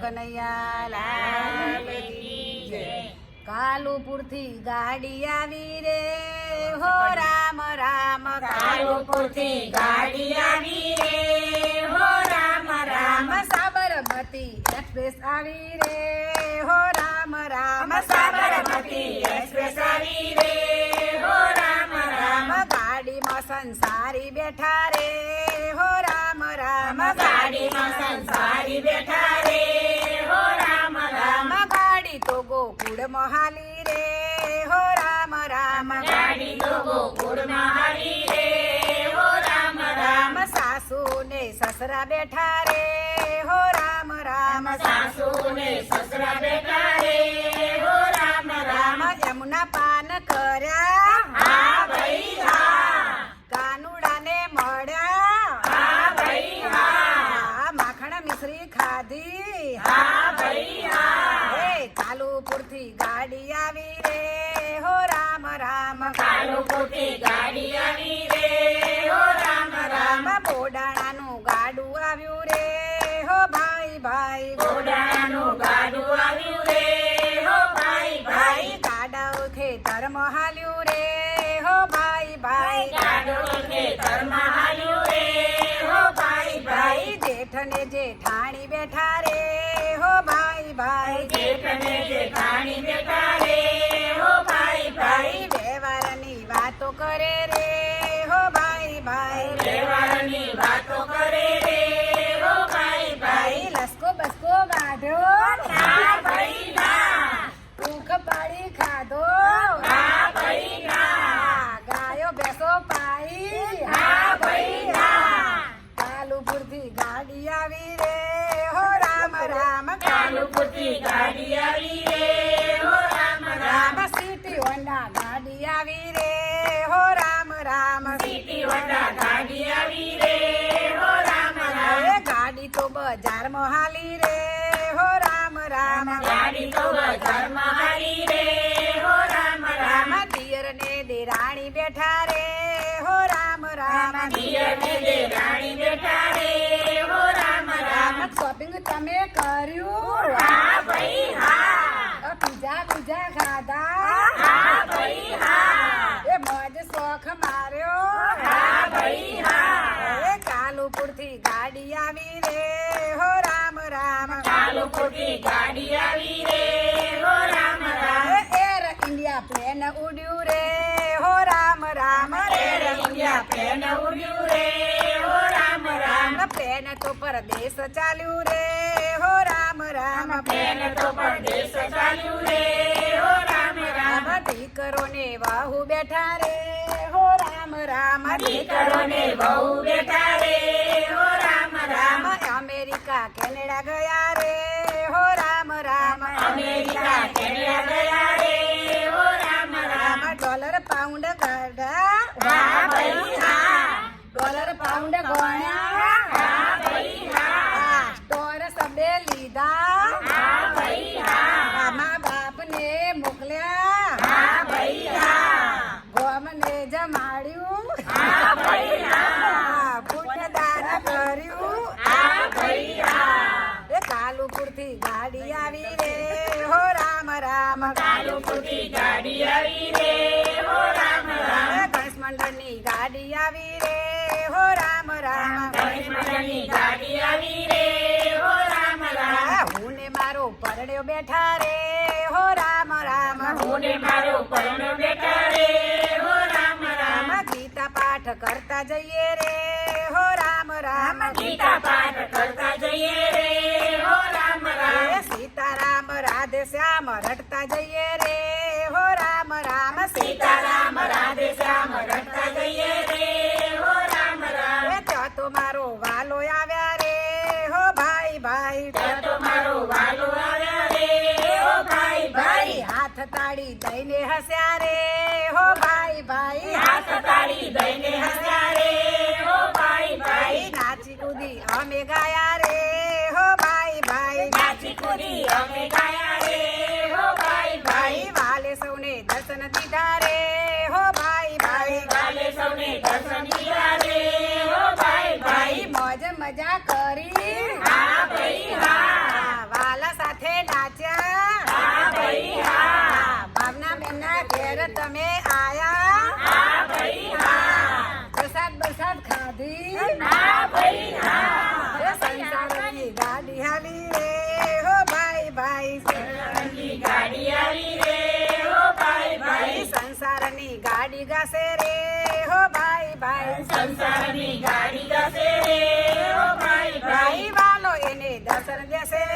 કનૈયા લાલ કી જય। કાલુપુર થી ગાડી આવી રે હો રામ રામ। કાલુપુર થી ગાડી આવી રે હો રામ રામ। સાબરમતી એક્સપ્રેસ આવી રે હો રામ રામ। સાબરમતી એક્સપ્રેસ આવી રે હો રામ રામ। ગાડીમાં સંસારી બેઠા રે હો રામ રામ। ગાડીમાં સંસારી બેઠા રે હો રામ રામ। ગાડી તો ગોકુળ મહાલી રે હો રામ રામ। ગાડી તો ગોકુળમાં હાલી રે હો રામ રામ। સાસુ ને સસરા બેઠા રે હો રામ રામ। સાસુ ને સસરા બેઠા રે હો રામ રામ। યમુના પાન કર્યા હા ભાઈ હા। કાનુડા ને મળ્યા હા ભાઈ હા। માખણ મિશ્રી ખાધી હા ભાઈ હા। હે કાલુપુર થી ગાડી આવી રે હો રામ રામ। કાલુપુર થી ગાડી આવી રે હો રામ રામ। બોડાણાનું ગાડું આવ્યું રે હો ભાઈ ભાઈ। ઘોડાનું ગાડું આવ્યું રે હો ભાઈ ભાઈ। ગાડાઓ ખેતર હાલ્યું રે હો ભાઈ ભાઈ। ગાડો ખેતરમાં હાલ્યું રે હો ભાઈ ભાઈ। જેઠ ને જેઠાણી બેઠા રે હો ભાઈ ભાઈ। જેઠ ને જેઠાણી બેઠા રે હો ભાઈ ભાઈ। વ્યવહારની વાતો કરે રે હો ભાઈ ભાઈ। તહેવારની વાતો કરે રે હો ભાઈ ભાઈ। લસકો બસકો ગાઢ્યો ના ભાઈ ના। ભૂખ પાડી ખાધો ના ભાઈ ના। ગાયો બેસો પાઈ ના ભાઈ ના। કાલુપુર થી ગાડી આવી રે હો રામ રામ। કાલુપુર થી ગાડી આવી રે હો રામ રામ। સિટી હોન્ડા ગાડી આવી રે હો રામ રામ। સિટી હોન્ડા ગાડી આવી રે હો રામ રામ। ગાડી તો બજારમાં હાલી રે હો રામ રામ। ગાડી તો બજારમાં હાલી રે હો રામ રામ। દિયર ને દેરાણી બેઠા રે હો રામ રામ। દિયર ને દેરાણી બેઠા રે હો રામ રામ। શોપિંગ તમે કર્યું હા ભાઈ હા। પીઝા બીજા ખાધા હા ભાઈ હા। એ મોજ શોખ માર્યો હા ભાઈ હા। એ કાલુપુર થી ગાડી આવી રે હો રામ રામ। કાલુપુર થી ગાડી આવી રે હો Ram Ram. Air India plane ઉડ્યું રે હો Ram Ram. Air India plane ઉડ્યું રે હો રામ રામ। પ્લેન તો પરદેશ ચાલ્યું રે હો રામ રામ। પ્લેન તો પરદેશ ચાલ્યું રે હો રામ રામ। દીકરો ને વાહુ બેઠા રે હો રામ રામ। દીકરો ને બહુ બેઠા રે હો રામ રામ। અમેરિકા કેનેડા ગયા રે હો રામ રામ। અમેરિકા કેનેડા ગયા રે હો રામ રામ। ડોલર પાઉન્ડ કાઢા હા ભાઈ હા। ડોલર પાઉન્ડ ગણ્યા હા ભાઈ હા। સ્ટોર સબે લીધા હા ભાઈ હા। મા બાપ ને મોકલ્યા હા ભાઈ હા। ગોમ ને જમાડ્યું હા ભાઈ હા। ફૂટદાન કર્યું હા ભાઈ હા। એ કાલુપુર થી ગાડી આવી રે હો રામ રામ। કાલુપુર થી ગાડી આવી રે હો રામ રામ। ગણેશ મંડળ ની ગાડી આવી રે હો રામ રામ। ગણેશ મંડળની ગાડી આવી રે હો રામ રામ। હું ને મારો પરડ્યો બેઠા રે હો રામ રામ। હું ને મારો પરણો બેઠા રે હો રામ રામ। ગીતા પાઠ કરતા જઈએ રે હો રામ રામ। ગીતા પાઠ કરતા જઈએ રે હો રામ રામ। સીતારામ રાધે શ્યામ રટતા જઈએ રે હો રામ રામ। સીતારામ રાધે શ્યામ રટતા જઈએ રે હો રામ રામ। ત્યાં તો મારો વાલો આવ્યા રે હો ભાઈ ભાઈ। ત્યાં તો મારો વાલો આવ્યા રે હો ભાઈ ભાઈ। હાથ તાળી દઈને હસ્યા રે હો ભાઈ ભાઈ। હાથ તાળી દઈને હસ્યા રે હો ભાઈ ભાઈ। નાચી કૂદી અમે ગાયા રે હો ભાઈ ભાઈ। નાચી કૂદી અમે ગાયા રે હો ભાઈ ભાઈ। વાલે સૌને દર્શન દીધા રે હો ભાઈ ભાઈ। વાલે સૌને દર્શન દીધા રે હો ભાઈ ભાઈ। મોજ મજા કરી હા ભાઈ હા। વાલ દર્શન દેશે